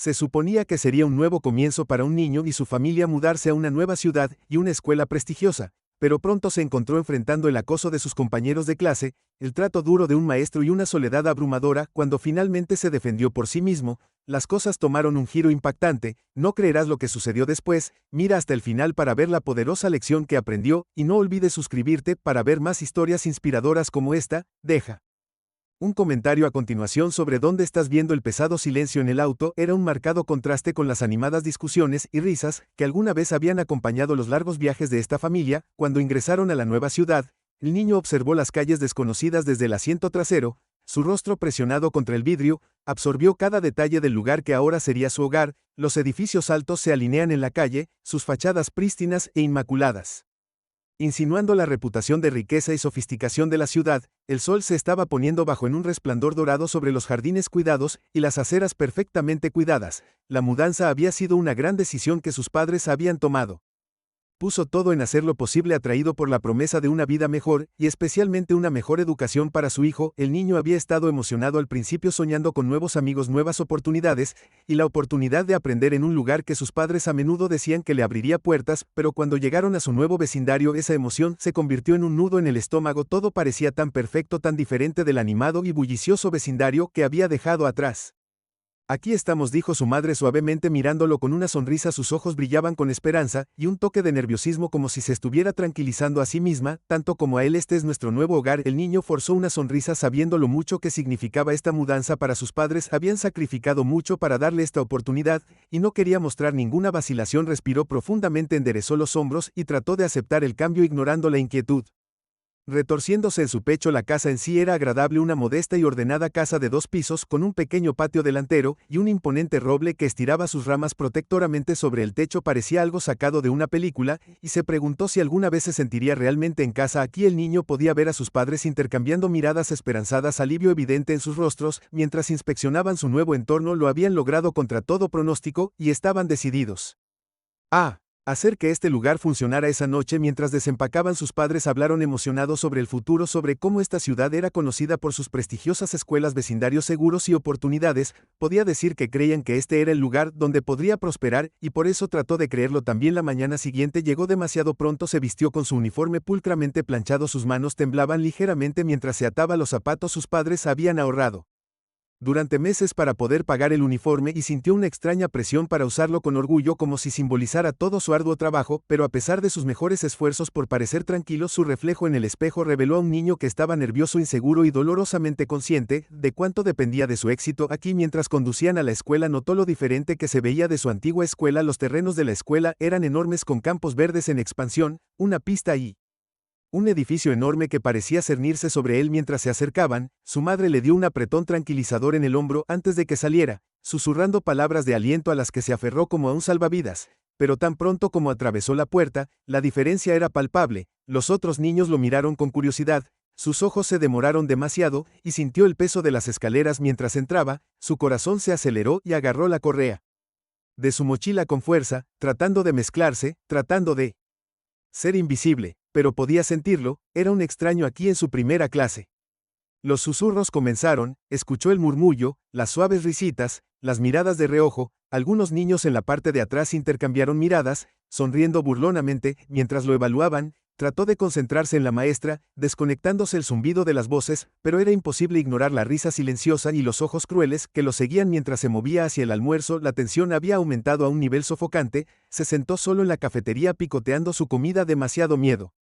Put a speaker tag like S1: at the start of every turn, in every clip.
S1: Se suponía que sería un nuevo comienzo para un niño y su familia mudarse a una nueva ciudad y una escuela prestigiosa, pero pronto se encontró enfrentando el acoso de sus compañeros de clase, el trato duro de un maestro y una soledad abrumadora. Cuando finalmente se defendió por sí mismo, las cosas tomaron un giro impactante. No creerás lo que sucedió después. Mira hasta el final para ver la poderosa lección que aprendió y no olvides suscribirte para ver más historias inspiradoras como esta. Deja un comentario a continuación sobre dónde estás viendo. El pesado silencio en el auto era un marcado contraste con las animadas discusiones y risas que alguna vez habían acompañado los largos viajes de esta familia. Cuando ingresaron a la nueva ciudad, el niño observó las calles desconocidas desde el asiento trasero, su rostro presionado contra el vidrio, absorbió cada detalle del lugar que ahora sería su hogar. Los edificios altos se alinean en la calle, sus fachadas prístinas e inmaculadas, insinuando la reputación de riqueza y sofisticación de la ciudad. El sol se estaba poniendo bajo en un resplandor dorado sobre los jardines cuidados y las aceras perfectamente cuidadas. La mudanza había sido una gran decisión que sus padres habían tomado. Puso todo en hacer lo posible, atraído por la promesa de una vida mejor, y especialmente una mejor educación para su hijo. El niño había estado emocionado al principio, soñando con nuevos amigos, nuevas oportunidades, y la oportunidad de aprender en un lugar que sus padres a menudo decían que le abriría puertas, pero cuando llegaron a su nuevo vecindario, esa emoción se convirtió en un nudo en el estómago. Todo parecía tan perfecto, tan diferente del animado y bullicioso vecindario que había dejado atrás. Aquí estamos, dijo su madre suavemente, mirándolo con una sonrisa. Sus ojos brillaban con esperanza y un toque de nerviosismo, como si se estuviera tranquilizando a sí misma, tanto como a él. Este es nuestro nuevo hogar. El niño forzó una sonrisa, sabiendo lo mucho que significaba esta mudanza para sus padres. Habían sacrificado mucho para darle esta oportunidad, y no quería mostrar ninguna vacilación. Respiró profundamente, enderezó los hombros y trató de aceptar el cambio, ignorando la inquietud retorciéndose en su pecho. La casa en sí era agradable, una modesta y ordenada casa de 2 pisos con un pequeño patio delantero y un imponente roble que estiraba sus ramas protectoramente sobre el techo. Parecía algo sacado de una película, y se preguntó si alguna vez se sentiría realmente en casa aquí. El niño podía ver a sus padres intercambiando miradas esperanzadas, alivio evidente en sus rostros, mientras inspeccionaban su nuevo entorno. Lo habían logrado contra todo pronóstico, y estaban decididos a hacer que este lugar funcionara. Esa noche, mientras desempacaban, sus padres hablaron emocionados sobre el futuro, sobre cómo esta ciudad era conocida por sus prestigiosas escuelas, vecindarios seguros y oportunidades. Podía decir que creían que este era el lugar donde podría prosperar, y por eso trató de creerlo también. La mañana siguiente llegó demasiado pronto. Se vistió con su uniforme pulcramente planchado, sus manos temblaban ligeramente mientras se ataba los zapatos. Sus padres habían ahorrado durante meses para poder pagar el uniforme, y sintió una extraña presión para usarlo con orgullo, como si simbolizara todo su arduo trabajo. Pero a pesar de sus mejores esfuerzos por parecer tranquilo, su reflejo en el espejo reveló a un niño que estaba nervioso, inseguro y dolorosamente consciente de cuánto dependía de su éxito. Aquí, mientras conducían a la escuela, notó lo diferente que se veía de su antigua escuela. Los terrenos de la escuela eran enormes, con campos verdes en expansión, una pista y un edificio enorme que parecía cernirse sobre él. Mientras se acercaban, su madre le dio un apretón tranquilizador en el hombro antes de que saliera, susurrando palabras de aliento a las que se aferró como a un salvavidas. Pero tan pronto como atravesó la puerta, la diferencia era palpable. Los otros niños lo miraron con curiosidad, sus ojos se demoraron demasiado, y sintió el peso de las escaleras mientras entraba. Su corazón se aceleró y agarró la correa de su mochila con fuerza, tratando de mezclarse, tratando de ser invisible, pero podía sentirlo. Era un extraño aquí en su primera clase. Los susurros comenzaron, escuchó el murmullo, las suaves risitas, las miradas de reojo. Algunos niños en la parte de atrás intercambiaron miradas, sonriendo burlonamente. Mientras lo evaluaban, trató de concentrarse en la maestra, desconectándose el zumbido de las voces, pero era imposible ignorar la risa silenciosa y los ojos crueles que lo seguían mientras se movía hacia el almuerzo. La tensión había aumentado a un nivel sofocante. Se sentó solo en la cafetería picoteando su comida. Demasiado miedo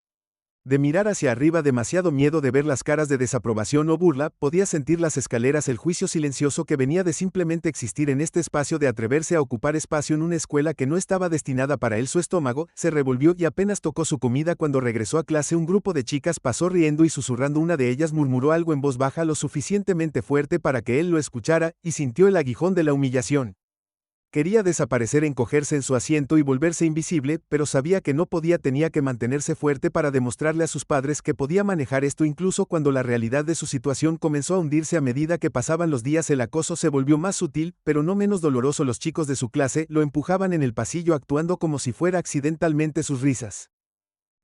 S1: de mirar hacia arriba, demasiado miedo de ver las caras de desaprobación o burla. Podía sentir las escaleras, el juicio silencioso que venía de simplemente existir en este espacio, de atreverse a ocupar espacio en una escuela que no estaba destinada para él. Su estómago se revolvió y apenas tocó su comida. Cuando regresó a clase, un grupo de chicas pasó riendo y susurrando. Una de ellas murmuró algo en voz baja, lo suficientemente fuerte para que él lo escuchara, y sintió el aguijón de la humillación. Quería desaparecer, encogerse en su asiento y volverse invisible, pero sabía que no podía. Tenía que mantenerse fuerte para demostrarle a sus padres que podía manejar esto, incluso cuando la realidad de su situación comenzó a hundirse. A medida que pasaban los días, el acoso se volvió más sutil, pero no menos doloroso. Los chicos de su clase lo empujaban en el pasillo, actuando como si fuera accidentalmente sus risas.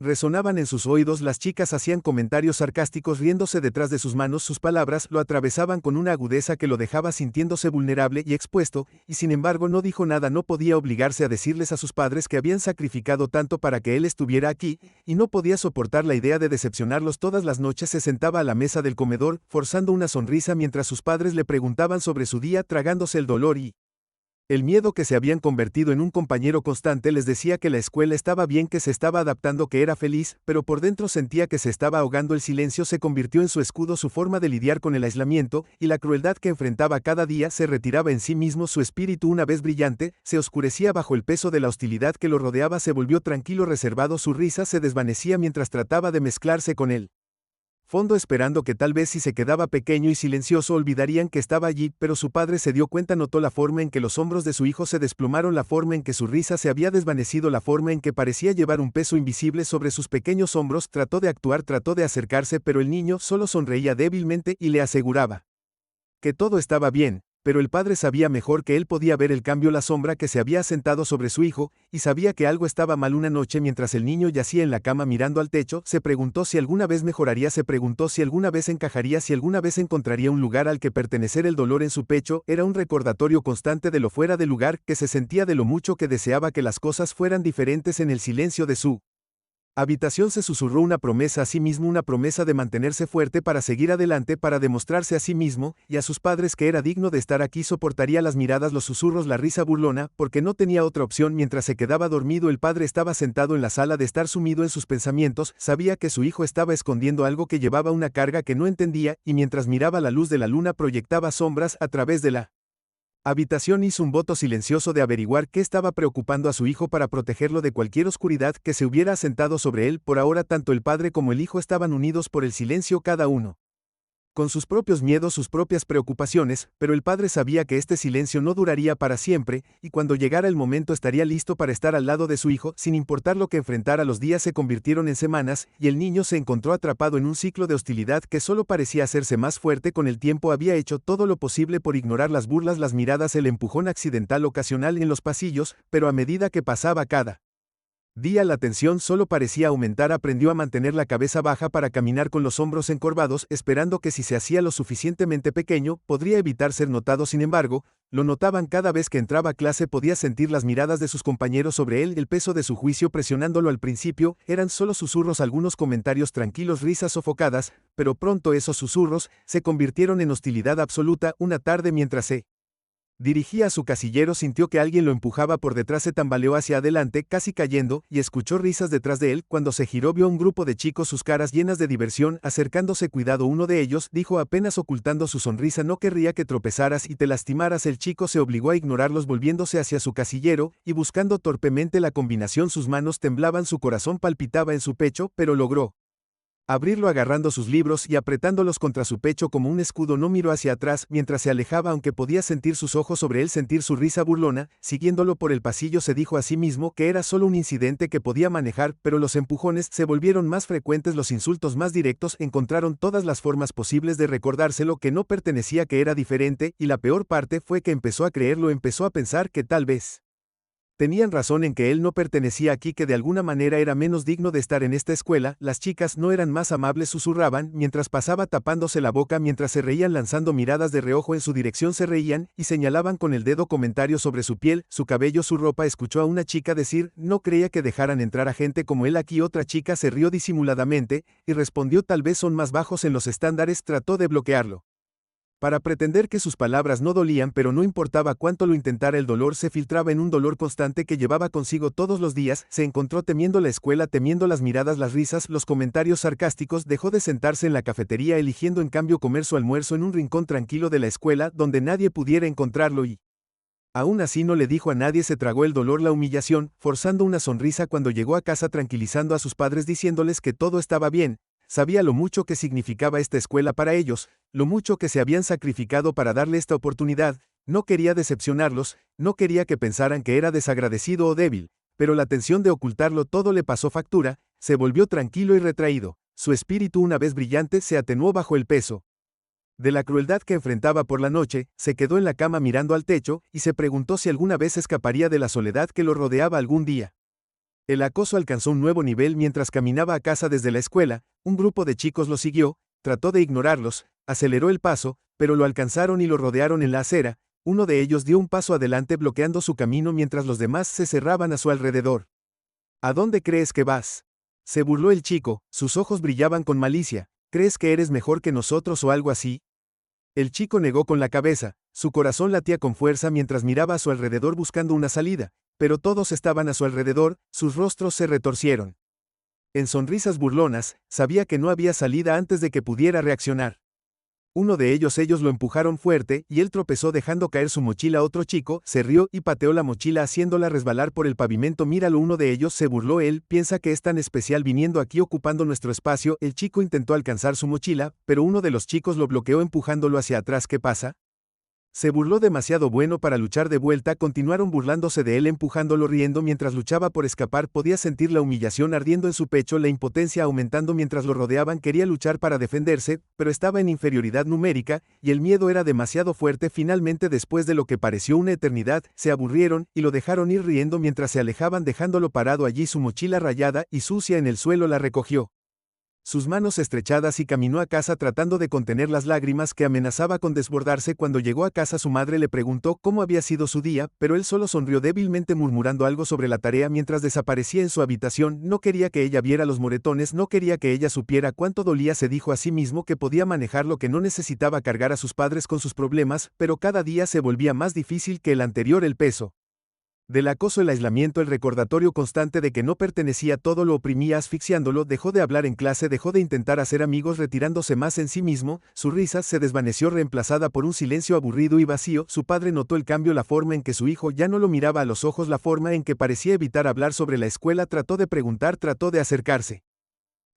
S1: Resonaban en sus oídos, las chicas hacían comentarios sarcásticos riéndose detrás de sus manos, sus palabras lo atravesaban con una agudeza que lo dejaba sintiéndose vulnerable y expuesto, y sin embargo no dijo nada, no podía obligarse a decirles a sus padres que habían sacrificado tanto para que él estuviera aquí, y no podía soportar la idea de decepcionarlos. Todas las noches se sentaba a la mesa del comedor, forzando una sonrisa mientras sus padres le preguntaban sobre su día, tragándose el dolor y el miedo que se habían convertido en un compañero constante. Les decía que la escuela estaba bien, que se estaba adaptando, que era feliz, pero por dentro sentía que se estaba ahogando. El silencio se convirtió en su escudo, su forma de lidiar con el aislamiento, y la crueldad que enfrentaba cada día. Se retiraba en sí mismo, su espíritu, una vez brillante, se oscurecía bajo el peso de la hostilidad que lo rodeaba. Se volvió tranquilo, reservado, su risa se desvanecía mientras trataba de mezclarse con él fondo, esperando que tal vez si se quedaba pequeño y silencioso olvidarían que estaba allí, pero su padre se dio cuenta, notó la forma en que los hombros de su hijo se desplomaron, la forma en que su risa se había desvanecido, la forma en que parecía llevar un peso invisible sobre sus pequeños hombros. Trató de actuar, trató de acercarse, pero el niño solo sonreía débilmente y le aseguraba que todo estaba bien. Pero el padre sabía mejor que él, podía ver el cambio, la sombra que se había asentado sobre su hijo, y sabía que algo estaba mal. Una noche, mientras el niño yacía en la cama mirando al techo, se preguntó si alguna vez mejoraría, se preguntó si alguna vez encajaría, si alguna vez encontraría un lugar al que pertenecer. El dolor en su pecho era un recordatorio constante de lo fuera de lugar que se sentía, de lo mucho que deseaba que las cosas fueran diferentes. En el silencio de su habitación se susurró una promesa a sí mismo, una promesa de mantenerse fuerte para seguir adelante, para demostrarse a sí mismo y a sus padres que era digno de estar aquí. Soportaría las miradas, los susurros, la risa burlona, porque no tenía otra opción. Mientras se quedaba dormido, el padre estaba sentado en la sala, de estar sumido en sus pensamientos. Sabía que su hijo estaba escondiendo algo, que llevaba una carga que no entendía, y mientras miraba la luz de la luna proyectaba sombras a través de la habitación. Hizo un voto silencioso de averiguar qué estaba preocupando a su hijo para protegerlo de cualquier oscuridad que se hubiera asentado sobre él. Por ahora tanto el padre como el hijo estaban unidos por el silencio, cada uno con sus propios miedos, sus propias preocupaciones, pero el padre sabía que este silencio no duraría para siempre, y cuando llegara el momento estaría listo para estar al lado de su hijo, sin importar lo que enfrentara. Los días se convirtieron en semanas, y el niño se encontró atrapado en un ciclo de hostilidad que solo parecía hacerse más fuerte con el tiempo. Había hecho todo lo posible por ignorar las burlas, las miradas, el empujón accidental ocasional en los pasillos, pero a medida que pasaba cada día la tensión solo parecía aumentar. Aprendió a mantener la cabeza baja para caminar con los hombros encorvados, esperando que si se hacía lo suficientemente pequeño, podría evitar ser notado. Sin embargo, lo notaban cada vez que entraba a clase. Podía sentir las miradas de sus compañeros sobre él, el peso de su juicio presionándolo. Al principio, eran solo susurros, algunos comentarios tranquilos, risas sofocadas, pero pronto esos susurros se convirtieron en hostilidad absoluta. Una tarde, mientras se dirigía a su casillero, sintió que alguien lo empujaba por detrás, se tambaleó hacia adelante, casi cayendo, y escuchó risas detrás de él. Cuando se giró vio un grupo de chicos, sus caras llenas de diversión, acercándose. Cuidado, uno de ellos, dijo apenas ocultando su sonrisa, no querría que tropezaras y te lastimaras. El chico se obligó a ignorarlos, volviéndose hacia su casillero, y buscando torpemente la combinación. Sus manos temblaban, su corazón palpitaba en su pecho, pero logró abrirlo agarrando sus libros y apretándolos contra su pecho como un escudo. No miró hacia atrás mientras se alejaba, aunque podía sentir sus ojos sobre él, sentir su risa burlona. Siguiéndolo por el pasillo, se dijo a sí mismo que era solo un incidente que podía manejar, pero los empujones se volvieron más frecuentes, los insultos más directos. Encontraron todas las formas posibles de recordárselo que no pertenecía, que era diferente, y la peor parte fue que empezó a creerlo, empezó a pensar que tal vez tenían razón en que él no pertenecía aquí, que de alguna manera era menos digno de estar en esta escuela. Las chicas no eran más amables, susurraban, mientras pasaba tapándose la boca, mientras se reían, lanzando miradas de reojo en su dirección. Se reían, y señalaban con el dedo comentarios sobre su piel, su cabello, su ropa. Escuchó a una chica decir, no creía que dejaran entrar a gente como él aquí. Otra chica se rió disimuladamente, y respondió, tal vez son más bajos en los estándares. Trató de bloquearlo para pretender que sus palabras no dolían, pero no importaba cuánto lo intentara, el dolor se filtraba en un dolor constante que llevaba consigo todos los días. Se encontró temiendo la escuela, temiendo las miradas, las risas, los comentarios sarcásticos. Dejó de sentarse en la cafetería, eligiendo en cambio comer su almuerzo en un rincón tranquilo de la escuela donde nadie pudiera encontrarlo, y aún así no le dijo a nadie. Se tragó el dolor, la humillación, forzando una sonrisa cuando llegó a casa, tranquilizando a sus padres, diciéndoles que todo estaba bien. Sabía lo mucho que significaba esta escuela para ellos, lo mucho que se habían sacrificado para darle esta oportunidad. No quería decepcionarlos, no quería que pensaran que era desagradecido o débil, pero la tensión de ocultarlo todo le pasó factura. Se volvió tranquilo y retraído. Su espíritu, una vez brillante, se atenuó bajo el peso de la crueldad que enfrentaba por la noche. Se quedó en la cama mirando al techo, y se preguntó si alguna vez escaparía de la soledad que lo rodeaba algún día. El acoso alcanzó un nuevo nivel mientras caminaba a casa desde la escuela, un grupo de chicos lo siguió, trató de ignorarlos, aceleró el paso, pero lo alcanzaron y lo rodearon en la acera. Uno de ellos dio un paso adelante bloqueando su camino mientras los demás se cerraban a su alrededor. ¿A dónde crees que vas? Se burló el chico, sus ojos brillaban con malicia. ¿Crees que eres mejor que nosotros o algo así? El chico negó con la cabeza, su corazón latía con fuerza mientras miraba a su alrededor buscando una salida, pero todos estaban a su alrededor, sus rostros se retorcieron. En sonrisas burlonas, sabía que no había salida antes de que pudiera reaccionar. Uno de ellos lo empujaron fuerte, y él tropezó dejando caer su mochila a otro chico, se rió y pateó la mochila haciéndola resbalar por el pavimento. Míralo, uno de ellos se burló. Él piensa que es tan especial viniendo aquí ocupando nuestro espacio. El chico intentó alcanzar su mochila, pero uno de los chicos lo bloqueó empujándolo hacia atrás. ¿Qué pasa? Se burló demasiado bueno para luchar de vuelta, continuaron burlándose de él empujándolo riendo mientras luchaba por escapar, podía sentir la humillación ardiendo en su pecho, la impotencia aumentando mientras lo rodeaban, quería luchar para defenderse, pero estaba en inferioridad numérica, y el miedo era demasiado fuerte. Finalmente, después de lo que pareció una eternidad, se aburrieron, y lo dejaron ir riendo mientras se alejaban dejándolo parado allí, su mochila rayada y sucia en el suelo. La recogió sus manos estrechadas y caminó a casa tratando de contener las lágrimas que amenazaba con desbordarse. Cuando llegó a casa su madre le preguntó cómo había sido su día, pero él solo sonrió débilmente murmurando algo sobre la tarea mientras desaparecía en su habitación. No quería que ella viera los moretones, no quería que ella supiera cuánto dolía. Se dijo a sí mismo que podía manejarlo, que no necesitaba cargar a sus padres con sus problemas, pero cada día se volvía más difícil que el anterior. El peso del acoso, el aislamiento, el recordatorio constante de que no pertenecía, todo lo oprimía asfixiándolo. Dejó de hablar en clase, dejó de intentar hacer amigos, retirándose más en sí mismo. Su risa se desvaneció reemplazada por un silencio aburrido y vacío. Su padre notó el cambio, la forma en que su hijo ya no lo miraba a los ojos, la forma en que parecía evitar hablar sobre la escuela. Trató de preguntar, trató de acercarse,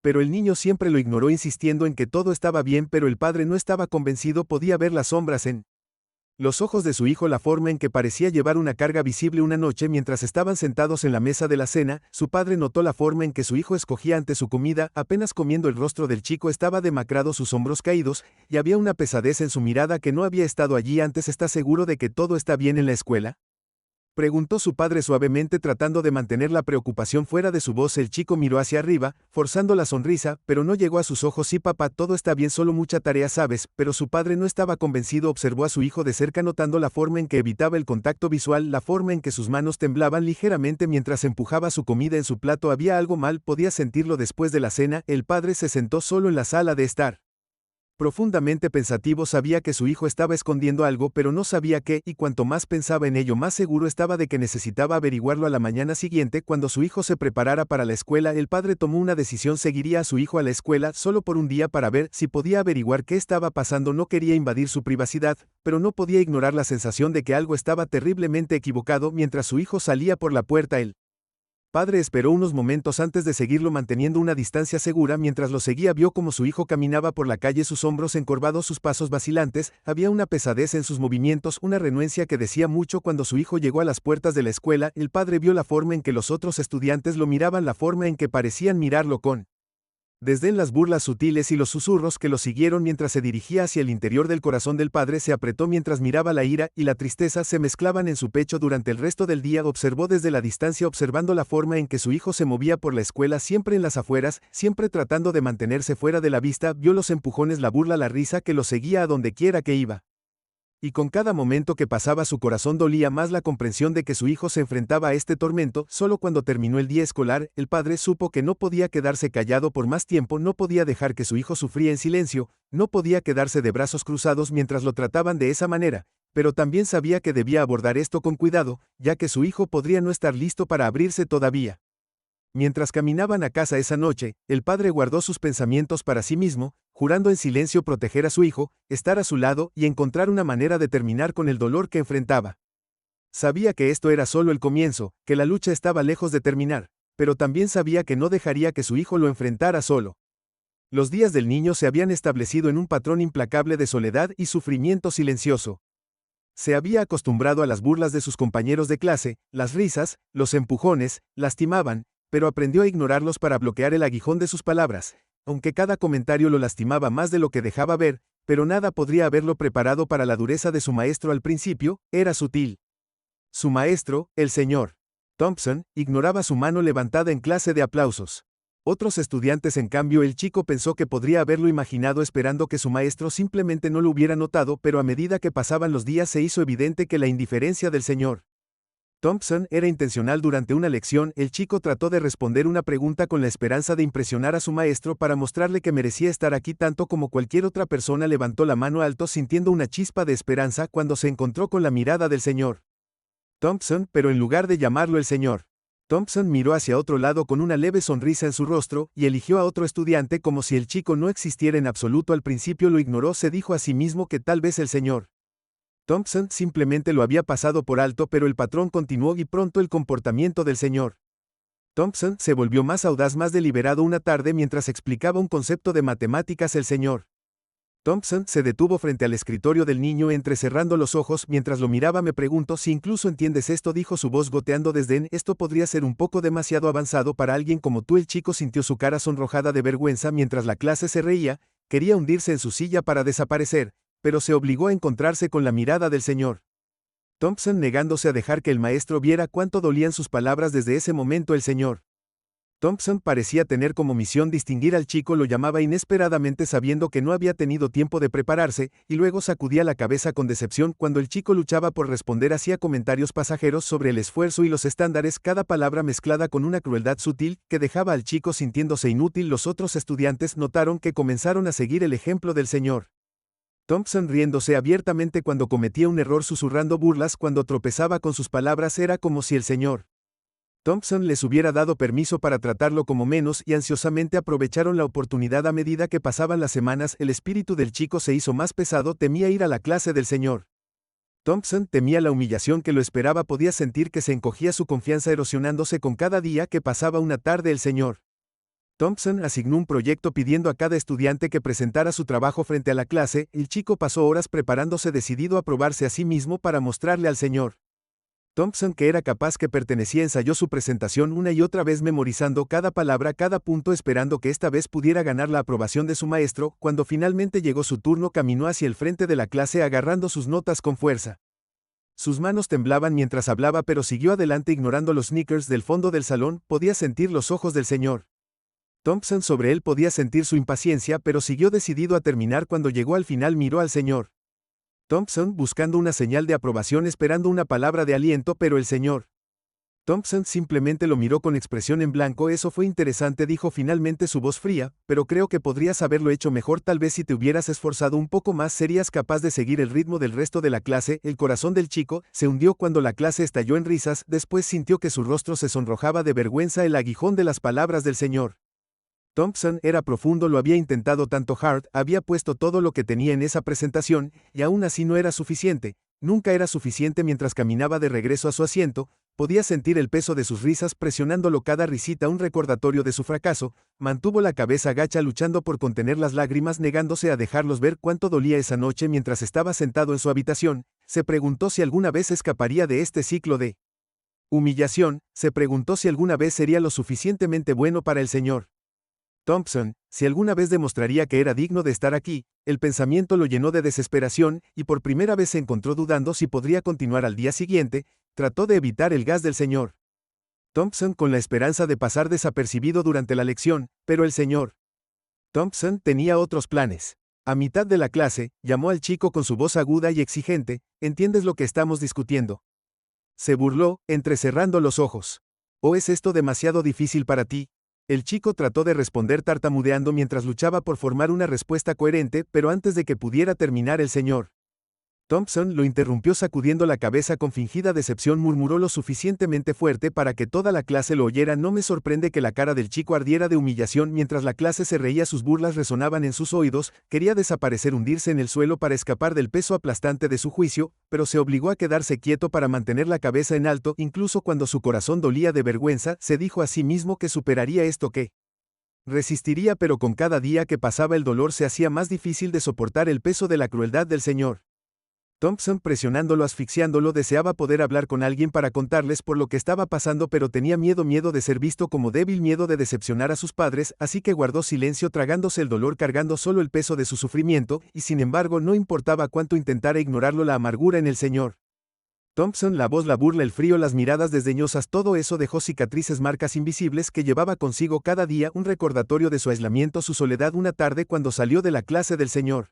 S1: pero el niño siempre lo ignoró insistiendo en que todo estaba bien, pero el padre no estaba convencido. Podía ver las sombras en los ojos de su hijo, la forma en que parecía llevar una carga visible. Una noche, mientras estaban sentados en la mesa de la cena, su padre notó la forma en que su hijo escogía ante su comida, apenas comiendo. El rostro del chico estaba demacrado, sus hombros caídos, y había una pesadez en su mirada que no había estado allí antes. ¿Estás seguro de que todo está bien en la escuela?, preguntó su padre suavemente, tratando de mantener la preocupación fuera de su voz. El chico miró hacia arriba, forzando la sonrisa, pero no llegó a sus ojos. Sí, papá, todo está bien, solo mucha tarea, ¿sabes? Pero su padre no estaba convencido. Observó a su hijo de cerca, notando la forma en que evitaba el contacto visual, la forma en que sus manos temblaban ligeramente mientras empujaba su comida en su plato. Había algo mal, podía sentirlo. Después de la cena, el padre se sentó solo en la sala de estar. Profundamente pensativo, sabía que su hijo estaba escondiendo algo, pero no sabía qué, y cuanto más pensaba en ello, más seguro estaba de que necesitaba averiguarlo. A la mañana siguiente, cuando su hijo se preparara para la escuela, el padre tomó una decisión: seguiría a su hijo a la escuela solo por un día para ver si podía averiguar qué estaba pasando. No quería invadir su privacidad, pero no podía ignorar la sensación de que algo estaba terriblemente equivocado. Mientras su hijo salía por la puerta, el padre esperó unos momentos antes de seguirlo, manteniendo una distancia segura. Mientras lo seguía, vio como su hijo caminaba por la calle, sus hombros encorvados, sus pasos vacilantes. Había una pesadez en sus movimientos, una renuencia que decía mucho. Cuando su hijo llegó a las puertas de la escuela, el padre vio la forma en que los otros estudiantes lo miraban, la forma en que parecían mirarlo con desdén, las burlas sutiles y los susurros que lo siguieron mientras se dirigía hacia el interior del corazón del padre se apretó mientras miraba. La ira y la tristeza se mezclaban en su pecho. Durante el resto del día observó desde la distancia, observando la forma en que su hijo se movía por la escuela, siempre en las afueras, siempre tratando de mantenerse fuera de la vista. Vio los empujones, la burla, la risa que lo seguía a donde quiera que iba. Y con cada momento que pasaba su corazón dolía más la comprensión de que su hijo se enfrentaba a este tormento. Solo cuando terminó el día escolar, el padre supo que no podía quedarse callado por más tiempo, no podía dejar que su hijo sufría en silencio, no podía quedarse de brazos cruzados mientras lo trataban de esa manera, pero también sabía que debía abordar esto con cuidado, ya que su hijo podría no estar listo para abrirse todavía. Mientras caminaban a casa esa noche, el padre guardó sus pensamientos para sí mismo, jurando en silencio proteger a su hijo, estar a su lado y encontrar una manera de terminar con el dolor que enfrentaba. Sabía que esto era solo el comienzo, que la lucha estaba lejos de terminar, pero también sabía que no dejaría que su hijo lo enfrentara solo. Los días del niño se habían establecido en un patrón implacable de soledad y sufrimiento silencioso. Se había acostumbrado a las burlas de sus compañeros de clase, las risas, los empujones, lastimaban, pero aprendió a ignorarlos para bloquear el aguijón de sus palabras, aunque cada comentario lo lastimaba más de lo que dejaba ver, pero nada podría haberlo preparado para la dureza de su maestro al principio. Era sutil. Su maestro, el Señor Thompson ignoraba su mano levantada en clase de aplausos. Otros estudiantes, en cambio, el chico pensó que podría haberlo imaginado esperando que su maestro simplemente no lo hubiera notado, pero a medida que pasaban los días se hizo evidente que la indiferencia del señor Thompson era intencional. Durante una lección, el chico trató de responder una pregunta con la esperanza de impresionar a su maestro para mostrarle que merecía estar aquí tanto como cualquier otra persona. Levantó la mano alto sintiendo una chispa de esperanza cuando se encontró con la mirada del señor Thompson, pero en lugar de llamarlo el señor Thompson miró hacia otro lado con una leve sonrisa en su rostro y eligió a otro estudiante como si el chico no existiera en absoluto. Al principio lo ignoró, se dijo a sí mismo que tal vez el señor Thompson simplemente lo había pasado por alto, pero el patrón continuó y pronto el comportamiento del señor Thompson se volvió más audaz, más deliberado. Una tarde, mientras explicaba un concepto de matemáticas, el señor Thompson se detuvo frente al escritorio del niño entrecerrando los ojos. Mientras lo miraba, me pregunto si incluso entiendes esto, dijo, su voz goteando desdén. Esto podría ser un poco demasiado avanzado para alguien como tú. El chico sintió su cara sonrojada de vergüenza mientras la clase se reía, quería hundirse en su silla para desaparecer, pero se obligó a encontrarse con la mirada del señor Thompson, negándose a dejar que el maestro viera cuánto dolían sus palabras. Desde ese momento el señor Thompson parecía tener como misión distinguir al chico. Lo llamaba inesperadamente sabiendo que no había tenido tiempo de prepararse, y luego sacudía la cabeza con decepción cuando el chico luchaba por responder. Hacía comentarios pasajeros sobre el esfuerzo y los estándares, cada palabra mezclada con una crueldad sutil que dejaba al chico sintiéndose inútil. Los otros estudiantes notaron que comenzaron a seguir el ejemplo del señor Thompson, riéndose abiertamente cuando cometía un error, susurrando burlas cuando tropezaba con sus palabras. Era como si el señor Thompson les hubiera dado permiso para tratarlo como menos, y ansiosamente aprovecharon la oportunidad. A medida que pasaban las semanas, el espíritu del chico se hizo más pesado. Temía ir a la clase del señor Thompson, temía la humillación que lo esperaba. Podía sentir que se encogía, su confianza erosionándose con cada día que pasaba. Una tarde el señor Thompson asignó un proyecto pidiendo a cada estudiante que presentara su trabajo frente a la clase. El chico pasó horas preparándose, decidido a probarse a sí mismo para mostrarle al señor Thompson que era capaz, que pertenecía. Ensayó su presentación una y otra vez, memorizando cada palabra, cada punto, esperando que esta vez pudiera ganar la aprobación de su maestro. Cuando finalmente llegó su turno, caminó hacia el frente de la clase agarrando sus notas con fuerza. Sus manos temblaban mientras hablaba, pero siguió adelante ignorando los sneakers del fondo del salón. Podía sentir los ojos del señor Thompson sobre él, podía sentir su impaciencia, pero siguió decidido a terminar. Cuando llegó al final, miró al señor Thompson buscando una señal de aprobación, esperando una palabra de aliento, pero el señor Thompson simplemente lo miró con expresión en blanco. Eso fue interesante, dijo finalmente, su voz fría, pero creo que podrías haberlo hecho mejor. Tal vez si te hubieras esforzado un poco más serías capaz de seguir el ritmo del resto de la clase. El corazón del chico se hundió cuando la clase estalló en risas. Después sintió que su rostro se sonrojaba de vergüenza. El aguijón de las palabras del señor Thompson era profundo. Lo había intentado tanto hard, había puesto todo lo que tenía en esa presentación, y aún así no era suficiente. Nunca era suficiente. Mientras caminaba de regreso a su asiento, podía sentir el peso de sus risas presionándolo, cada risita un recordatorio de su fracaso. Mantuvo la cabeza gacha, luchando por contener las lágrimas, negándose a dejarlos ver cuánto dolía esa noche. Mientras estaba sentado en su habitación, se preguntó si alguna vez escaparía de este ciclo de humillación. Se preguntó si alguna vez sería lo suficientemente bueno para el señor Thompson, si alguna vez demostraría que era digno de estar aquí. El pensamiento lo llenó de desesperación, y por primera vez se encontró dudando si podría continuar. Al día siguiente, trató de evitar el gas del señor Thompson con la esperanza de pasar desapercibido durante la lección, pero el señor Thompson tenía otros planes. A mitad de la clase, llamó al chico con su voz aguda y exigente. ¿Entiendes lo que estamos discutiendo?, se burló, entrecerrando los ojos. ¿O es esto demasiado difícil para ti? El chico trató de responder tartamudeando mientras luchaba por formar una respuesta coherente, pero antes de que pudiera terminar, el señor Thompson lo interrumpió sacudiendo la cabeza con fingida decepción. Murmuró lo suficientemente fuerte para que toda la clase lo oyera. No me sorprende que la cara del chico ardiera de humillación mientras la clase se reía. Sus burlas resonaban en sus oídos. Quería desaparecer, hundirse en el suelo para escapar del peso aplastante de su juicio, pero se obligó a quedarse quieto para mantener la cabeza en alto. Incluso cuando su corazón dolía de vergüenza, se dijo a sí mismo que superaría esto, que resistiría, pero con cada día que pasaba el dolor se hacía más difícil de soportar. El peso de la crueldad del señor Thompson presionándolo, asfixiándolo. Deseaba poder hablar con alguien para contarles por lo que estaba pasando, pero tenía miedo de ser visto como débil, miedo de decepcionar a sus padres, así que guardó silencio, tragándose el dolor, cargando solo el peso de su sufrimiento, y sin embargo no importaba cuánto intentara ignorarlo, la amargura en el señor Thompson, la voz, la burla, el frío, las miradas desdeñosas, todo eso dejó cicatrices, marcas invisibles que llevaba consigo cada día, un recordatorio de su aislamiento, su soledad. Una tarde cuando salió de la clase del señor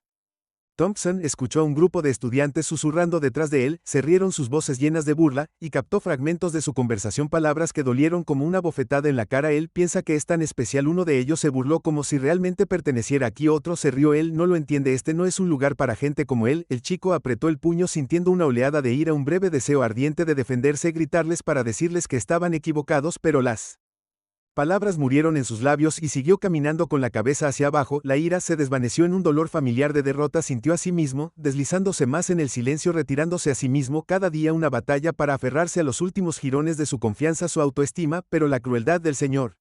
S1: Thompson escuchó a un grupo de estudiantes susurrando detrás de él, se rieron sus voces llenas de burla, y captó fragmentos de su conversación, palabras que dolieron como una bofetada en la cara. Él piensa que es tan especial, uno de ellos se burló como si realmente perteneciera aquí, otro se rió, él no lo entiende, este no es un lugar para gente como él. El chico apretó el puño sintiendo una oleada de ira, un breve deseo ardiente de defenderse, gritarles para decirles que estaban equivocados, pero las palabras murieron en sus labios y siguió caminando con la cabeza hacia abajo. La ira se desvaneció en un dolor familiar de derrota, sintió a sí mismo, deslizándose más en el silencio, retirándose a sí mismo, cada día una batalla para aferrarse a los últimos jirones de su confianza, su autoestima, pero la crueldad del señor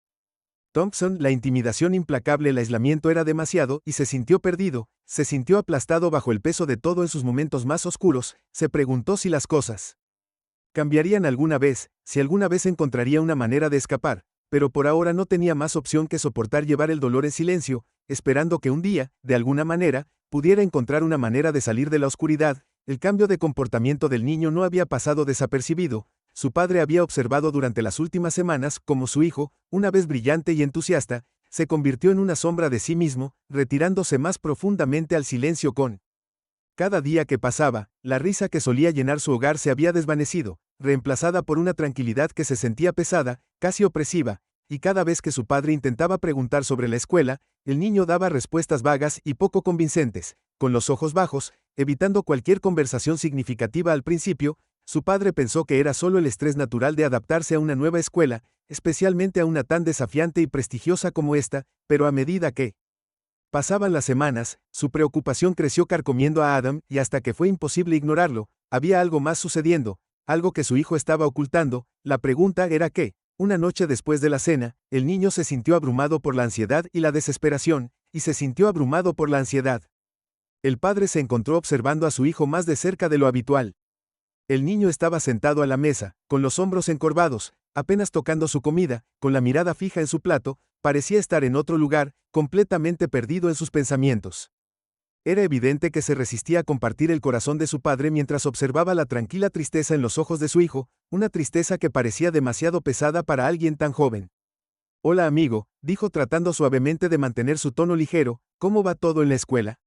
S1: Thompson, la intimidación implacable, el aislamiento era demasiado, y se sintió perdido, se sintió aplastado bajo el peso de todo. En sus momentos más oscuros, se preguntó si las cosas cambiarían alguna vez, si alguna vez encontraría una manera de escapar. Pero por ahora no tenía más opción que soportar llevar el dolor en silencio, esperando que un día, de alguna manera, pudiera encontrar una manera de salir de la oscuridad. El cambio de comportamiento del niño no había pasado desapercibido. Su padre había observado durante las últimas semanas cómo su hijo, una vez brillante y entusiasta, se convirtió en una sombra de sí mismo, retirándose más profundamente al silencio. Con cada día que pasaba, la risa que solía llenar su hogar se había desvanecido, reemplazada por una tranquilidad que se sentía pesada, casi opresiva, y cada vez que su padre intentaba preguntar sobre la escuela, el niño daba respuestas vagas y poco convincentes, con los ojos bajos, evitando cualquier conversación significativa. Al principio, su padre pensó que era solo el estrés natural de adaptarse a una nueva escuela, especialmente a una tan desafiante y prestigiosa como esta, pero a medida que pasaban las semanas, su preocupación creció, carcomiendo a Adam, y hasta que fue imposible ignorarlo, había algo más sucediendo, algo que su hijo estaba ocultando. La pregunta era qué. Una noche después de la cena, el niño se sintió abrumado por la ansiedad y la desesperación, y se sintió abrumado por la ansiedad. El padre se encontró observando a su hijo más de cerca de lo habitual. El niño estaba sentado a la mesa, con los hombros encorvados, apenas tocando su comida, con la mirada fija en su plato, parecía estar en otro lugar, completamente perdido en sus pensamientos. Era evidente que se resistía a compartir el corazón de su padre mientras observaba la tranquila tristeza en los ojos de su hijo, una tristeza que parecía demasiado pesada para alguien tan joven. «Hola amigo», dijo tratando suavemente de mantener su tono ligero, «¿cómo va todo en la escuela?»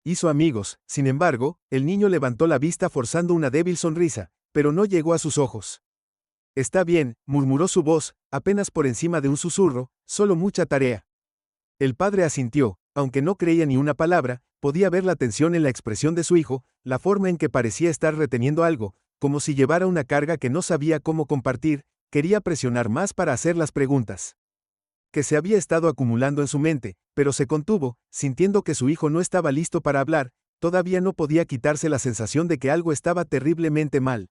S1: Hizo amigos. Sin embargo, el niño levantó la vista forzando una débil sonrisa, pero no llegó a sus ojos. «Está bien», murmuró su voz, apenas por encima de un susurro, «solo mucha tarea». El padre asintió, aunque no creía ni una palabra. Podía ver la tensión en la expresión de su hijo, la forma en que parecía estar reteniendo algo, como si llevara una carga que no sabía cómo compartir. Quería presionar más para hacer las preguntas que se había estado acumulando en su mente, pero se contuvo, sintiendo que su hijo no estaba listo para hablar. Todavía no podía quitarse la sensación de que algo estaba terriblemente mal.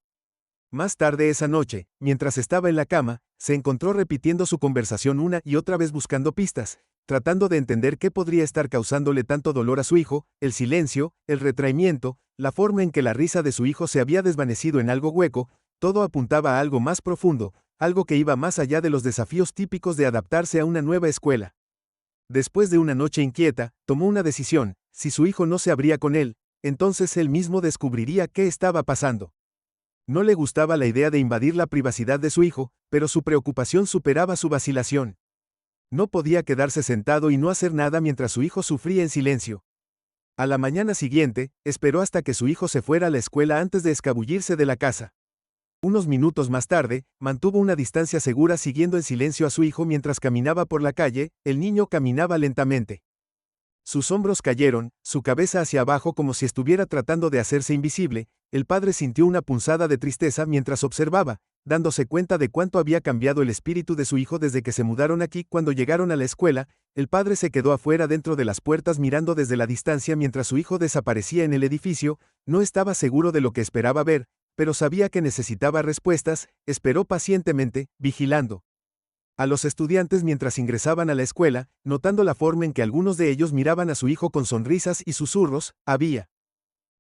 S1: Más tarde esa noche, mientras estaba en la cama, se encontró repitiendo su conversación una y otra vez, buscando pistas, tratando de entender qué podría estar causándole tanto dolor a su hijo. El silencio, el retraimiento, la forma en que la risa de su hijo se había desvanecido en algo hueco, todo apuntaba a algo más profundo, algo que iba más allá de los desafíos típicos de adaptarse a una nueva escuela. Después de una noche inquieta, tomó una decisión: si su hijo no se abría con él, entonces él mismo descubriría qué estaba pasando. No le gustaba la idea de invadir la privacidad de su hijo, pero su preocupación superaba su vacilación. No podía quedarse sentado y no hacer nada mientras su hijo sufría en silencio. A la mañana siguiente, esperó hasta que su hijo se fuera a la escuela antes de escabullirse de la casa. Unos minutos más tarde, mantuvo una distancia segura, siguiendo en silencio a su hijo mientras caminaba por la calle. El niño caminaba lentamente. Sus hombros cayeron, su cabeza hacia abajo como si estuviera tratando de hacerse invisible. El padre sintió una punzada de tristeza mientras observaba, dándose cuenta de cuánto había cambiado el espíritu de su hijo desde que se mudaron aquí. Cuando llegaron a la escuela, el padre se quedó afuera dentro de las puertas mirando desde la distancia mientras su hijo desaparecía en el edificio. No estaba seguro de lo que esperaba ver, pero sabía que necesitaba respuestas. Esperó pacientemente, vigilando a los estudiantes mientras ingresaban a la escuela, notando la forma en que algunos de ellos miraban a su hijo con sonrisas y susurros. Había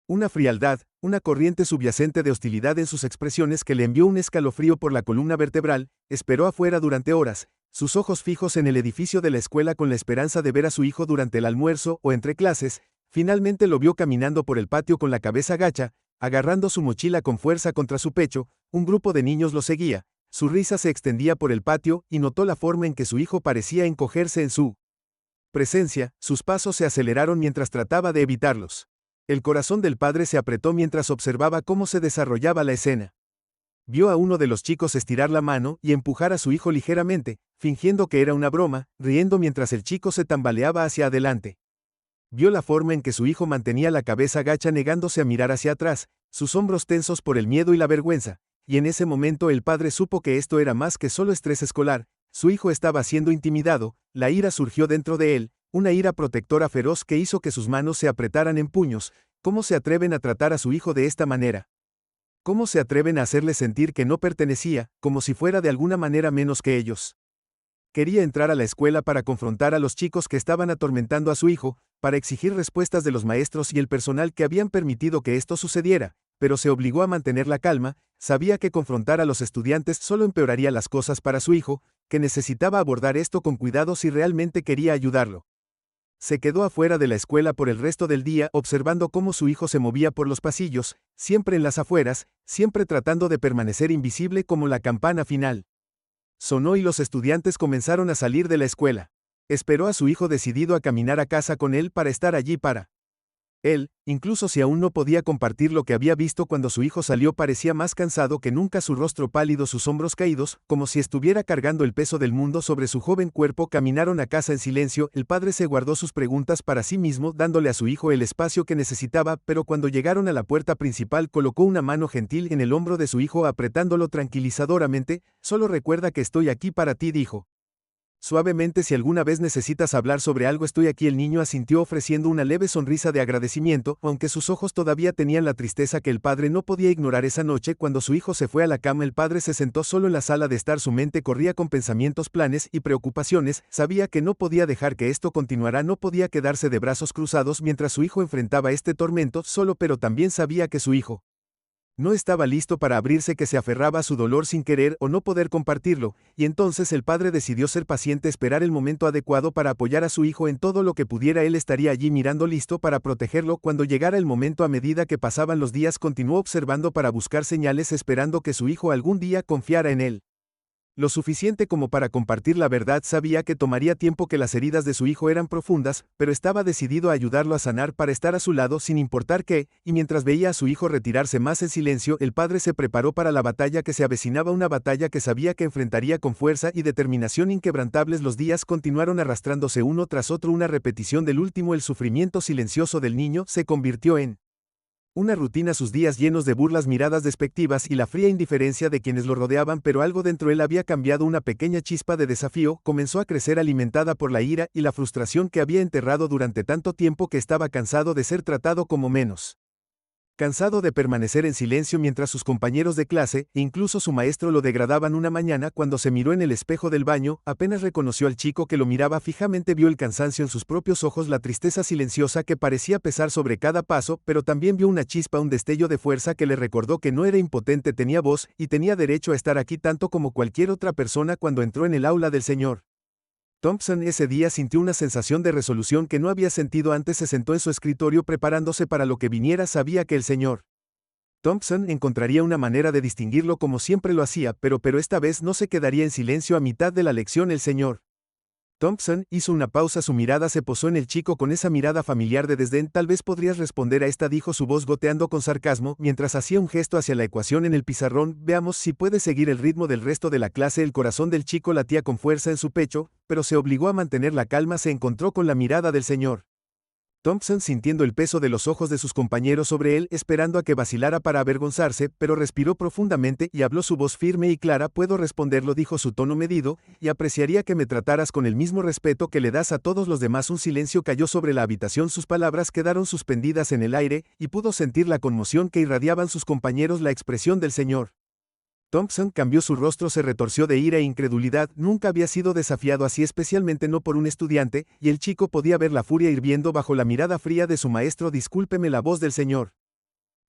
S1: una frialdad, una corriente subyacente de hostilidad en sus expresiones que le envió un escalofrío por la columna vertebral. Esperó afuera durante horas, sus ojos fijos en el edificio de la escuela con la esperanza de ver a su hijo durante el almuerzo o entre clases. Finalmente lo vio caminando por el patio con la cabeza gacha, Agarrando su mochila con fuerza contra su pecho, un grupo de niños lo seguía. Su risa se extendía por el patio y notó la forma en que su hijo parecía encogerse en su presencia. Sus pasos se aceleraron mientras trataba de evitarlos. El corazón del padre se apretó mientras observaba cómo se desarrollaba la escena. Vio a uno de los chicos estirar la mano y empujar a su hijo ligeramente, fingiendo que era una broma, riendo mientras el chico se tambaleaba hacia adelante. Vio la forma en que su hijo mantenía la cabeza gacha negándose a mirar hacia atrás, sus hombros tensos por el miedo y la vergüenza, y en ese momento el padre supo que esto era más que solo estrés escolar. Su hijo estaba siendo intimidado. La ira surgió dentro de él, una ira protectora feroz que hizo que sus manos se apretaran en puños. ¿Cómo se atreven a tratar a su hijo de esta manera? ¿Cómo se atreven a hacerle sentir que no pertenecía, como si fuera de alguna manera menos que ellos? Quería entrar a la escuela para confrontar a los chicos que estaban atormentando a su hijo, para exigir respuestas de los maestros y el personal que habían permitido que esto sucediera, pero se obligó a mantener la calma. Sabía que confrontar a los estudiantes solo empeoraría las cosas para su hijo, que necesitaba abordar esto con cuidado si realmente quería ayudarlo. Se quedó afuera de la escuela por el resto del día observando cómo su hijo se movía por los pasillos, siempre en las afueras, siempre tratando de permanecer invisible como la campana final. Sonó y los estudiantes comenzaron a salir de la escuela. Esperó a su hijo decidido a caminar a casa con él para estar allí para él, incluso si aún no podía compartir lo que había visto cuando su hijo salió. Parecía más cansado que nunca, su rostro pálido, sus hombros caídos, como si estuviera cargando el peso del mundo sobre su joven cuerpo. Caminaron a casa en silencio. El padre se guardó sus preguntas para sí mismo, dándole a su hijo el espacio que necesitaba, pero cuando llegaron a la puerta principal colocó una mano gentil en el hombro de su hijo apretándolo tranquilizadoramente. Solo recuerda que estoy aquí para ti, dijo suavemente. Si alguna vez necesitas hablar sobre algo, estoy aquí. El niño asintió ofreciendo una leve sonrisa de agradecimiento, aunque sus ojos todavía tenían la tristeza que el padre no podía ignorar. Esa noche, cuando su hijo se fue a la cama, el padre se sentó solo en la sala de estar. Su mente corría con pensamientos, planes y preocupaciones. Sabía que no podía dejar que esto continuara, no podía quedarse de brazos cruzados mientras su hijo enfrentaba este tormento solo, pero también sabía que su hijo no estaba listo para abrirse, que se aferraba a su dolor sin querer o no poder compartirlo, y entonces el padre decidió ser paciente, esperar el momento adecuado para apoyar a su hijo en todo lo que pudiera. Él estaría allí mirando, listo para protegerlo cuando llegara el momento. A medida que pasaban los días, continuó observando para buscar señales, esperando que su hijo algún día confiara en él lo suficiente como para compartir la verdad. Sabía que tomaría tiempo, que las heridas de su hijo eran profundas, pero estaba decidido a ayudarlo a sanar, para estar a su lado sin importar qué. Y mientras veía a su hijo retirarse más en silencio, el padre se preparó para la batalla que se avecinaba, una batalla que sabía que enfrentaría con fuerza y determinación inquebrantables. Los días continuaron arrastrándose uno tras otro, una repetición del último. El sufrimiento silencioso del niño se convirtió en una rutina, sus días llenos de burlas, miradas despectivas y la fría indiferencia de quienes lo rodeaban, pero algo dentro de él había cambiado. Una pequeña chispa de desafío comenzó a crecer, alimentada por la ira y la frustración que había enterrado durante tanto tiempo, que estaba cansado de ser tratado como menos. Cansado de permanecer en silencio mientras sus compañeros de clase, e incluso su maestro, lo degradaban. Una mañana, cuando se miró en el espejo del baño, apenas reconoció al chico que lo miraba fijamente. Vio el cansancio en sus propios ojos, la tristeza silenciosa que parecía pesar sobre cada paso, pero también vio una chispa, un destello de fuerza que le recordó que no era impotente, tenía voz, y tenía derecho a estar aquí tanto como cualquier otra persona. Cuando entró en el aula del señor Thompson ese día, sintió una sensación de resolución que no había sentido antes. Se sentó en su escritorio preparándose para lo que viniera. Sabía que el señor Thompson encontraría una manera de distinguirlo, como siempre lo hacía, pero esta vez no se quedaría en silencio a mitad de la lección. El señor Thompson hizo una pausa, su mirada se posó en el chico con esa mirada familiar de desdén. Tal vez podrías responder a esta, dijo, su voz goteando con sarcasmo, mientras hacía un gesto hacia la ecuación en el pizarrón. Veamos si puedes seguir el ritmo del resto de la clase. El corazón del chico latía con fuerza en su pecho, pero se obligó a mantener la calma. Se encontró con la mirada del señor Thompson, sintiendo el peso de los ojos de sus compañeros sobre él, esperando a que vacilara para avergonzarse, pero respiró profundamente y habló, su voz firme y clara. Puedo responderlo, dijo, su tono medido, y apreciaría que me trataras con el mismo respeto que le das a todos los demás. Un silencio cayó sobre la habitación, sus palabras quedaron suspendidas en el aire, y pudo sentir la conmoción que irradiaban sus compañeros. La expresión del señor Thompson cambió, su rostro se retorció de ira e incredulidad. Nunca había sido desafiado así, especialmente no por un estudiante, y el chico podía ver la furia hirviendo bajo la mirada fría de su maestro. Discúlpeme, la voz del señor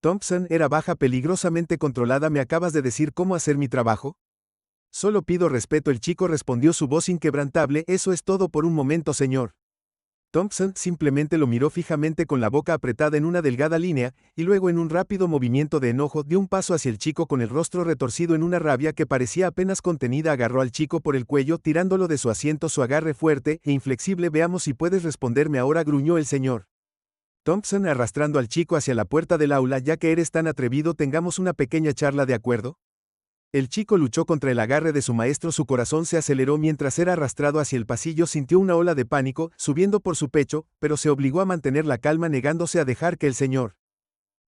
S1: Thompson era baja, peligrosamente controlada. ¿Me acabas de decir cómo hacer mi trabajo? Solo pido respeto, el chico respondió, su voz inquebrantable. Eso es todo por un momento, señor Thompson simplemente lo miró fijamente con la boca apretada en una delgada línea, y luego en un rápido movimiento de enojo dio un paso hacia el chico con el rostro retorcido en una rabia que parecía apenas contenida. Agarró al chico por el cuello tirándolo de su asiento, su agarre fuerte e inflexible. Veamos si puedes responderme ahora, gruñó el señor Thompson arrastrando al chico hacia la puerta del aula. Ya que eres tan atrevido, tengamos una pequeña charla, ¿de acuerdo? El chico luchó contra el agarre de su maestro, su corazón se aceleró mientras era arrastrado hacia el pasillo, sintió una ola de pánico subiendo por su pecho, pero se obligó a mantener la calma negándose a dejar que el señor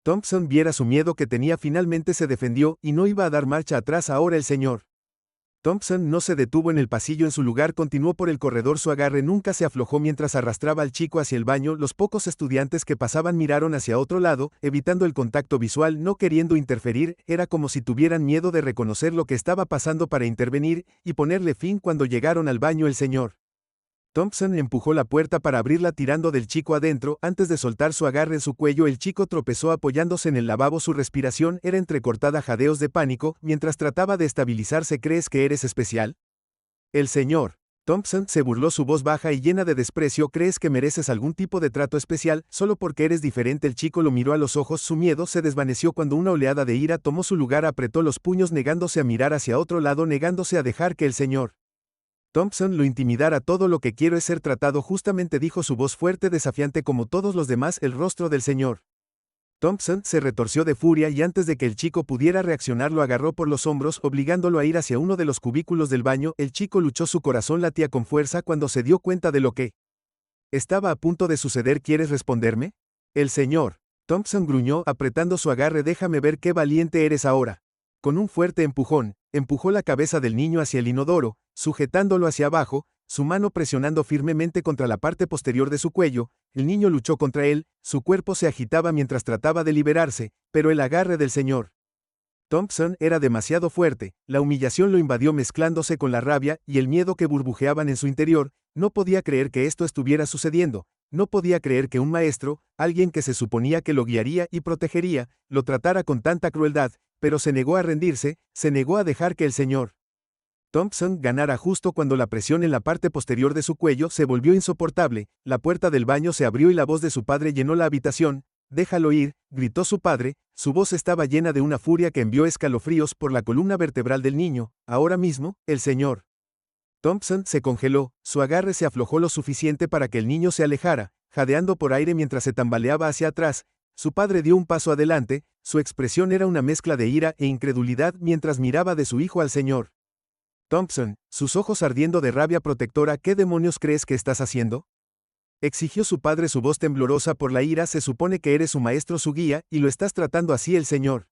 S1: Thompson viera su miedo que tenía. Finalmente se defendió y no iba a dar marcha atrás. Ahora el señor Thompson no se detuvo en el pasillo, en su lugar continuó por el corredor, su agarre nunca se aflojó mientras arrastraba al chico hacia el baño. Los pocos estudiantes que pasaban miraron hacia otro lado, evitando el contacto visual, no queriendo interferir. Era como si tuvieran miedo de reconocer lo que estaba pasando para intervenir y ponerle fin. Cuando llegaron al baño, el señor Thompson empujó la puerta para abrirla tirando del chico adentro. Antes de soltar su agarre en su cuello, el chico tropezó apoyándose en el lavabo. Su respiración era entrecortada, jadeos de pánico, mientras trataba de estabilizarse. ¿Crees que eres especial? El señor Thompson se burló, su voz baja y llena de desprecio. ¿Crees que mereces algún tipo de trato especial solo porque eres diferente? El chico lo miró a los ojos, su miedo se desvaneció cuando una oleada de ira tomó su lugar. Apretó los puños negándose a mirar hacia otro lado, negándose a dejar que el señor Thompson lo intimidara. Todo lo que quiero es ser tratado justamente, dijo, su voz fuerte, desafiante como todos los demás. El rostro del señor Thompson se retorció de furia y antes de que el chico pudiera reaccionar lo agarró por los hombros, obligándolo a ir hacia uno de los cubículos del baño. El chico luchó, su corazón latía con fuerza cuando se dio cuenta de lo que estaba a punto de suceder. ¿Quieres responderme? El señor Thompson gruñó, apretando su agarre. Déjame ver qué valiente eres ahora. Con un fuerte empujón, empujó la cabeza del niño hacia el inodoro, sujetándolo hacia abajo, su mano presionando firmemente contra la parte posterior de su cuello. El niño luchó contra él, su cuerpo se agitaba mientras trataba de liberarse, pero el agarre del señor Thompson era demasiado fuerte. La humillación lo invadió mezclándose con la rabia y el miedo que burbujeaban en su interior. No podía creer que esto estuviera sucediendo. No podía creer que un maestro, alguien que se suponía que lo guiaría y protegería, lo tratara con tanta crueldad, pero se negó a rendirse, se negó a dejar que el señor Thompson ganara. Justo cuando la presión en la parte posterior de su cuello se volvió insoportable, la puerta del baño se abrió y la voz de su padre llenó la habitación. Déjalo ir, gritó su padre, su voz estaba llena de una furia que envió escalofríos por la columna vertebral del niño. Ahora mismo, el señor Thompson se congeló, su agarre se aflojó lo suficiente para que el niño se alejara, jadeando por aire mientras se tambaleaba hacia atrás. Su padre dio un paso adelante, su expresión era una mezcla de ira e incredulidad mientras miraba de su hijo al señor Thompson, sus ojos ardiendo de rabia protectora. ¿Qué demonios crees que estás haciendo?, exigió su padre, su voz temblorosa por la ira. Se supone que eres su maestro, su guía, y lo estás tratando así. El señor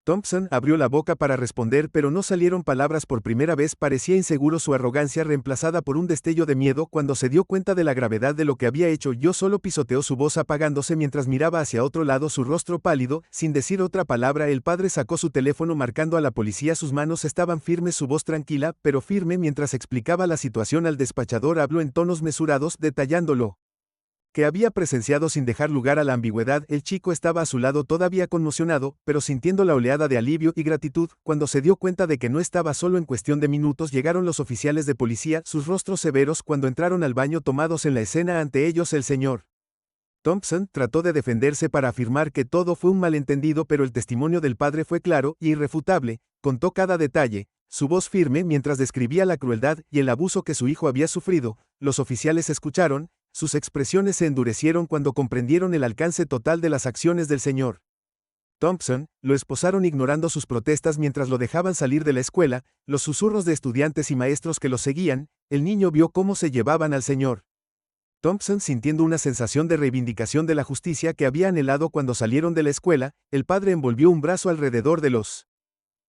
S1: Thompson abrió la boca para responder, pero no salieron palabras. Por primera vez parecía inseguro, su arrogancia reemplazada por un destello de miedo cuando se dio cuenta de la gravedad de lo que había hecho. Yo solo, pisoteó, su voz apagándose mientras miraba hacia otro lado, su rostro pálido. Sin decir otra palabra, el padre sacó su teléfono marcando a la policía. Sus manos estaban firmes, su voz tranquila, pero firme mientras explicaba la situación al despachador. Habló en tonos mesurados, detallándolo que había presenciado sin dejar lugar a la ambigüedad. El chico estaba a su lado, todavía conmocionado, pero sintiendo la oleada de alivio y gratitud. Cuando se dio cuenta de que no estaba solo, en cuestión de minutos llegaron los oficiales de policía, sus rostros severos cuando entraron al baño, tomados en la escena. Ante ellos el señor Thompson trató de defenderse para afirmar que todo fue un malentendido, pero el testimonio del padre fue claro e irrefutable. Contó cada detalle, su voz firme mientras describía la crueldad y el abuso que su hijo había sufrido. Los oficiales escucharon. Sus expresiones se endurecieron cuando comprendieron el alcance total de las acciones del señor Thompson. Lo esposaron ignorando sus protestas mientras lo dejaban salir de la escuela, los susurros de estudiantes y maestros que los seguían. El niño vio cómo se llevaban al señor Thompson, sintiendo una sensación de reivindicación de la justicia que había anhelado cuando salieron de la escuela. El padre envolvió un brazo alrededor de los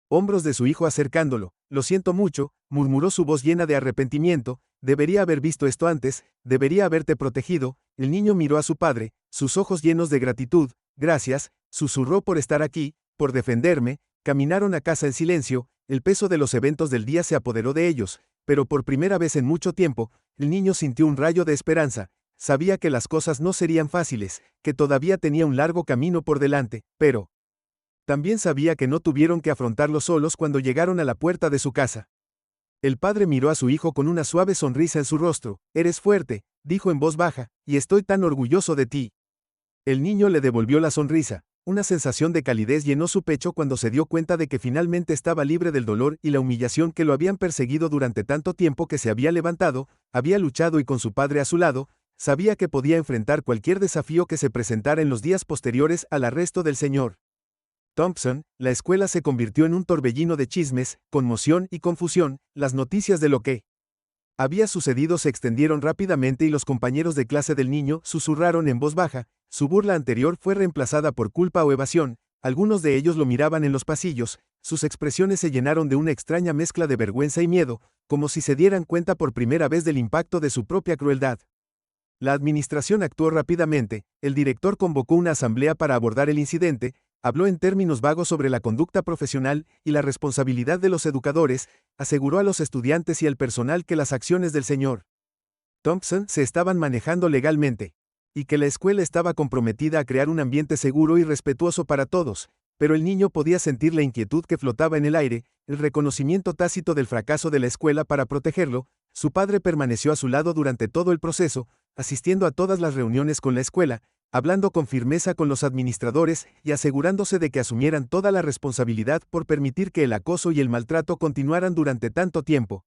S1: hombros de su hijo acercándolo. Lo siento mucho, murmuró, su voz llena de arrepentimiento. Debería haber visto esto antes, debería haberte protegido. El niño miró a su padre, sus ojos llenos de gratitud. Gracias, susurró, por estar aquí, por defenderme. Caminaron a casa en silencio. El peso de los eventos del día se apoderó de ellos, pero por primera vez en mucho tiempo, el niño sintió un rayo de esperanza. Sabía que las cosas no serían fáciles, que todavía tenía un largo camino por delante, pero también sabía que no tuvieron que afrontarlo solos. Cuando llegaron a la puerta de su casa, El padre miró a su hijo con una suave sonrisa en su rostro. «Eres fuerte», dijo en voz baja, «y estoy tan orgulloso de ti». El niño le devolvió la sonrisa. Una sensación de calidez llenó su pecho cuando se dio cuenta de que finalmente estaba libre del dolor y la humillación que lo habían perseguido durante tanto tiempo. Que se había levantado, había luchado y con su padre a su lado, sabía que podía enfrentar cualquier desafío que se presentara en los días posteriores al arresto del señor Thompson. La escuela se convirtió en un torbellino de chismes, conmoción y confusión. Las noticias de lo que había sucedido se extendieron rápidamente y los compañeros de clase del niño susurraron en voz baja. Su burla anterior fue reemplazada por culpa o evasión. Algunos de ellos lo miraban en los pasillos, sus expresiones se llenaron de una extraña mezcla de vergüenza y miedo, como si se dieran cuenta por primera vez del impacto de su propia crueldad. La administración actuó rápidamente. El director convocó una asamblea para abordar el incidente, habló en términos vagos sobre la conducta profesional y la responsabilidad de los educadores, aseguró a los estudiantes y al personal que las acciones del señor Thompson se estaban manejando legalmente, y que la escuela estaba comprometida a crear un ambiente seguro y respetuoso para todos, pero el niño podía sentir la inquietud que flotaba en el aire, el reconocimiento tácito del fracaso de la escuela para protegerlo. Su padre permaneció a su lado durante todo el proceso, asistiendo a todas las reuniones con la escuela, hablando con firmeza con los administradores y asegurándose de que asumieran toda la responsabilidad por permitir que el acoso y el maltrato continuaran durante tanto tiempo.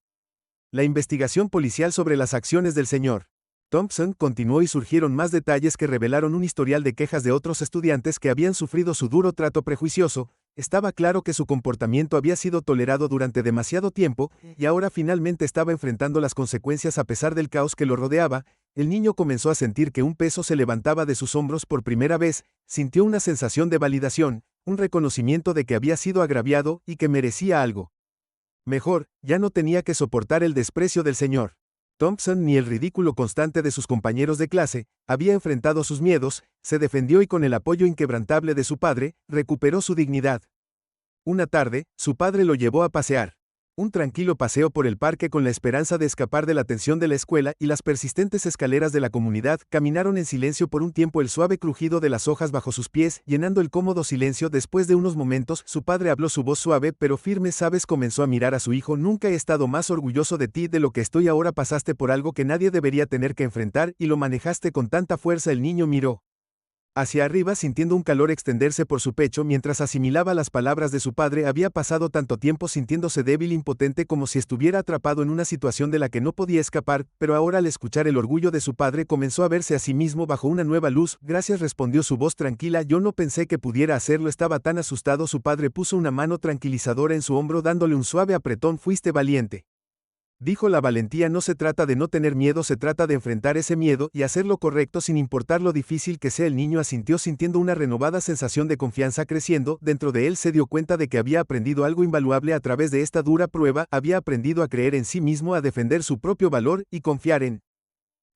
S1: La investigación policial sobre las acciones del señor Thompson continuó y surgieron más detalles que revelaron un historial de quejas de otros estudiantes que habían sufrido su duro trato prejuicioso. Estaba claro que su comportamiento había sido tolerado durante demasiado tiempo y ahora finalmente estaba enfrentando las consecuencias a pesar del caos que lo rodeaba. El niño comenzó a sentir que un peso se levantaba de sus hombros por primera vez, sintió una sensación de validación, un reconocimiento de que había sido agraviado y que merecía algo mejor. Ya no tenía que soportar el desprecio del señor Thompson ni el ridículo constante de sus compañeros de clase. Había enfrentado sus miedos, se defendió y con el apoyo inquebrantable de su padre, recuperó su dignidad. Una tarde, su padre lo llevó a pasear. Un tranquilo paseo por el parque con la esperanza de escapar de la tensión de la escuela y las persistentes escaleras de la comunidad. Caminaron en silencio por un tiempo, el suave crujido de las hojas bajo sus pies, llenando el cómodo silencio. Después de unos momentos, su padre habló, su voz suave pero firme. «Sabes», comenzó a mirar a su hijo, «nunca he estado más orgulloso de ti de lo que estoy ahora. Pasaste por algo que nadie debería tener que enfrentar y lo manejaste con tanta fuerza». El niño miró hacia arriba sintiendo un calor extenderse por su pecho mientras asimilaba las palabras de su padre. Había pasado tanto tiempo sintiéndose débil, impotente, como si estuviera atrapado en una situación de la que no podía escapar, pero ahora al escuchar el orgullo de su padre comenzó a verse a sí mismo bajo una nueva luz. «Gracias», respondió su voz tranquila, «yo no pensé que pudiera hacerlo, estaba tan asustado». Su padre puso una mano tranquilizadora en su hombro dándole un suave apretón. «Fuiste valiente», dijo. «La valentía no se trata de no tener miedo, se trata de enfrentar ese miedo y hacer lo correcto sin importar lo difícil que sea». El niño asintió sintiendo una renovada sensación de confianza creciendo dentro de él. Se dio cuenta de que había aprendido algo invaluable a través de esta dura prueba. Había aprendido a creer en sí mismo, a defender su propio valor y confiar en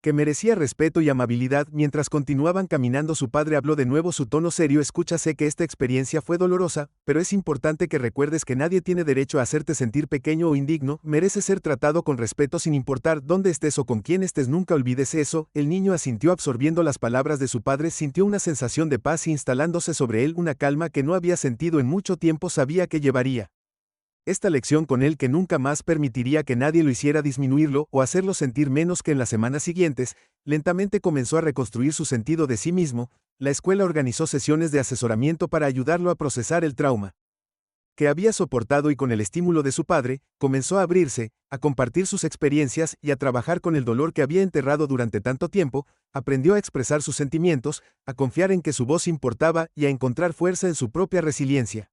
S1: que merecía respeto y amabilidad. Mientras continuaban caminando, su padre habló de nuevo, su tono serio. «Escucha, sé que esta experiencia fue dolorosa, pero es importante que recuerdes que nadie tiene derecho a hacerte sentir pequeño o indigno. Mereces ser tratado con respeto sin importar dónde estés o con quién estés. Nunca olvides eso». El niño asintió absorbiendo las palabras de su padre. Sintió una sensación de paz instalándose sobre él, una calma que no había sentido en mucho tiempo. Sabía que llevaría esta lección con él, que nunca más permitiría que nadie lo hiciera disminuirlo o hacerlo sentir menos que en las semanas siguientes. Lentamente comenzó a reconstruir su sentido de sí mismo. La escuela organizó sesiones de asesoramiento para ayudarlo a procesar el trauma que había soportado y con el estímulo de su padre, comenzó a abrirse, a compartir sus experiencias y a trabajar con el dolor que había enterrado durante tanto tiempo. Aprendió a expresar sus sentimientos, a confiar en que su voz importaba y a encontrar fuerza en su propia resiliencia.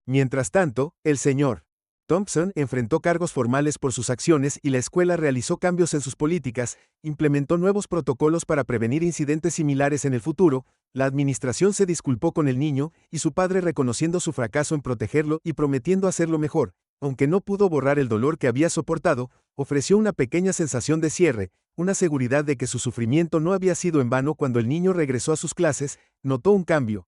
S1: Mientras tanto, el señor Thompson enfrentó cargos formales por sus acciones y la escuela realizó cambios en sus políticas, implementó nuevos protocolos para prevenir incidentes similares en el futuro. La administración se disculpó con el niño y su padre, reconociendo su fracaso en protegerlo y prometiendo hacerlo mejor. Aunque no pudo borrar el dolor que había soportado, ofreció una pequeña sensación de cierre, una seguridad de que su sufrimiento no había sido en vano. Cuando el niño regresó a sus clases, notó un cambio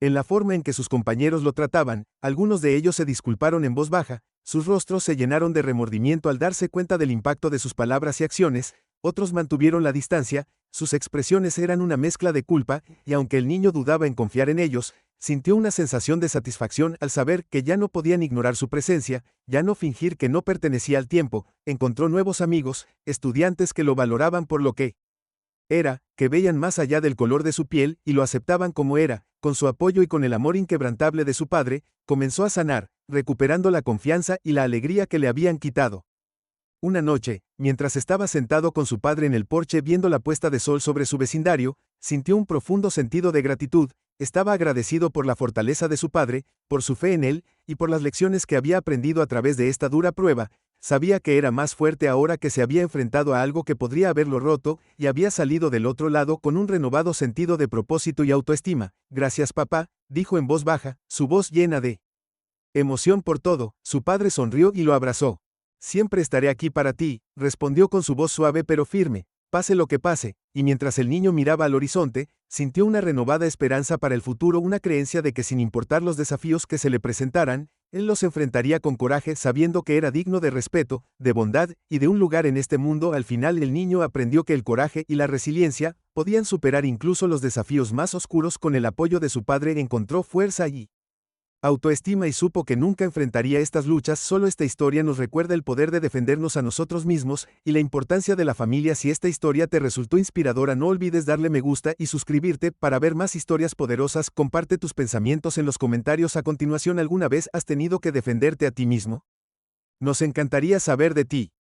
S1: en la forma en que sus compañeros lo trataban. Algunos de ellos se disculparon en voz baja, sus rostros se llenaron de remordimiento al darse cuenta del impacto de sus palabras y acciones. Otros mantuvieron la distancia, sus expresiones eran una mezcla de culpa, y aunque el niño dudaba en confiar en ellos, Sintió una sensación de satisfacción al saber que ya no podían ignorar su presencia, ya no fingir que no pertenecía al tiempo, encontró nuevos amigos, estudiantes que lo valoraban por lo que era, que veían más allá del color de su piel y lo aceptaban como era, con su apoyo y con el amor inquebrantable de su padre, comenzó a sanar, recuperando la confianza y la alegría que le habían quitado. Una noche, mientras estaba sentado con su padre en el porche viendo la puesta de sol sobre su vecindario, sintió un profundo sentido de gratitud, estaba agradecido por la fortaleza de su padre, por su fe en él, y por las lecciones que había aprendido a través de esta dura prueba. Sabía que era más fuerte ahora que se había enfrentado a algo que podría haberlo roto, y había salido del otro lado con un renovado sentido de propósito y autoestima. Gracias, papá, dijo en voz baja, su voz llena de emoción por todo. Su padre sonrió y lo abrazó. Siempre estaré aquí para ti, respondió con su voz suave pero firme, pase lo que pase, y mientras el niño miraba al horizonte, sintió una renovada esperanza para el futuro, una creencia de que sin importar los desafíos que se le presentaran, él los enfrentaría con coraje sabiendo que era digno de respeto, de bondad y de un lugar en este mundo. Al final el niño aprendió que el coraje y la resiliencia podían superar incluso los desafíos más oscuros. Con el apoyo de su padre encontró fuerza y autoestima y supo que nunca enfrentaría estas luchas. Solo esta historia nos recuerda el poder de defendernos a nosotros mismos y la importancia de la familia. Si esta historia te resultó inspiradora, no olvides darle me gusta y suscribirte para ver más historias poderosas. Comparte tus pensamientos en los comentarios. A continuación, ¿alguna vez has tenido que defenderte a ti mismo? Nos encantaría saber de ti.